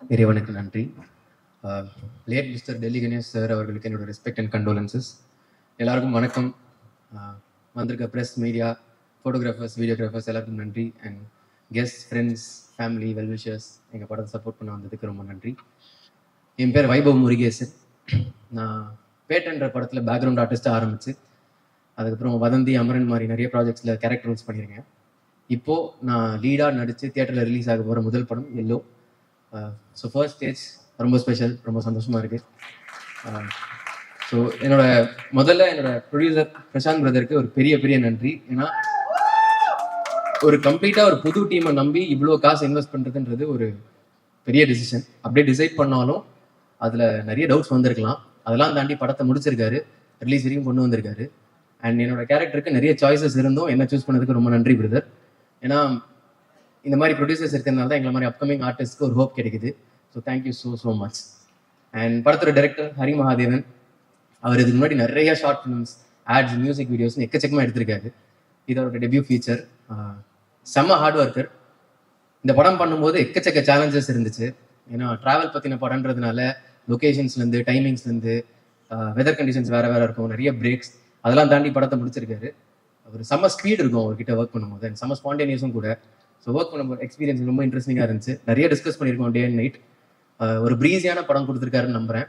இறைவனுக்கு நன்றி. Late mister Delhi Ganesh sir அவர்களுக்கு என்னோட ரெஸ்பெக்ட் அண்ட் கண்டோலன்சஸ். எல்லாருக்கும் வணக்கம். வந்திருக்க ப்ரெஸ், மீடியா, ஃபோட்டோகிராஃபர்ஸ், வீடியோகிராஃபர்ஸ் எல்லாருக்கும் நன்றி. And guest, friends, family, well-wishers, எங்கள் படத்தை சப்போர்ட் பண்ண வந்ததுக்கு ரொம்ப நன்றி. என் பேர் வைபவ் முருகேசன். நான் பேட்டன்ற படத்தில் பேக்ரவுண்ட் ஆர்டிஸ்ட்டாக ஆரம்பிச்சு அதுக்கப்புறம் வதந்தி, அமரன் மாதிரி நிறைய ப்ராஜெக்ட்ஸில் கேரக்டர் ரோல்ஸ் பண்ணியிருக்கேன். இப்போது நான் லீடாக நடித்து தியேட்டரில் ரிலீஸ் ஆக போகிற முதல் படம் எல்லோ. ஸோ ஃபர்ஸ்ட் ஸ்டேஜ் ரொம்ப ஸ்பெஷல், ரொம்ப சந்தோஷமாக இருக்குது. ஸோ முதல்ல என்னோட ப்ரொடியூசர் பிரசாந்த் பிரதருக்கு ஒரு பெரிய பெரிய நன்றி. ஏன்னா ஒரு கம்ப்ளீட்டாக ஒரு புது டீமை நம்பி இவ்வளோ காசு இன்வெஸ்ட் பண்ணுறதுன்றது ஒரு பெரிய டிசிஷன். அப்படியே டிசைட் பண்ணாலும் அதில் நிறைய டவுட்ஸ் வந்திருக்கலாம். அதெல்லாம் தாண்டி படத்தை முடிச்சிருக்காரு, ரிலீஸ் வரைக்கும் கொண்டு வந்திருக்காரு. அண்ட் என்னோட கேரக்டருக்கு நிறைய சாய்ஸஸ் இருந்தும் என்ன சூஸ் பண்ணதுக்கு ரொம்ப நன்றி பிரதர். ஏன்னா இந்த மாதிரி ப்ரொடியூசர்ஸ் இருக்கிறதுனால தான் எங்களை மாதிரி அப்கமிங் ஆர்டிஸ்ட்க்கு ஒரு ஹோப் கிடைக்குது. So thank you so much. And படத்தோட டைரக்டர் ஹரி மகாதேவன், அவர் இதுக்கு முன்னாடி நிறைய short films, ads, music videos எக்கச்சக்கமாக எடுத்திருக்காரு. இது அவரோட டெபியூ ஃபீச்சர். செம்ம ஹார்ட் ஒர்க்கர். இந்த படம் பண்ணும்போது எக்கச்சக்க சேலஞ்சஸ் இருந்துச்சு. ஏன்னா ட்ராவல் பற்றின படம்ன்றதுனால லொக்கேஷன்ஸ்லேருந்து, டைமிங்ஸ்லேருந்து, வெதர் கண்டிஷன்ஸ் வேறு வேறு இருக்கும், நிறைய பிரேக்ஸ், அதெல்லாம் தாண்டி படத்தை முடிச்சிருக்காரு. ஒரு செம்ம ஸ்பீட் இருக்கும் அவர்கிட்ட ஒர்க் பண்ணும்போது, அண்ட் செம்ம ஸ்பான்டேனியஸும் கூட. ஸோ ஒர்க் பண்ணும்போது எக்ஸ்பீரியன்ஸ் ரொம்ப இன்ட்ரெஸ்டிங்காக இருந்துச்சு. நிறைய டிஸ்கஸ் பண்ணியிருக்கோம் டே அண்ட் நைட். ஒரு ப்ரீஸியான படம் கொடுத்துருக்காருன்னு நம்புகிறேன்.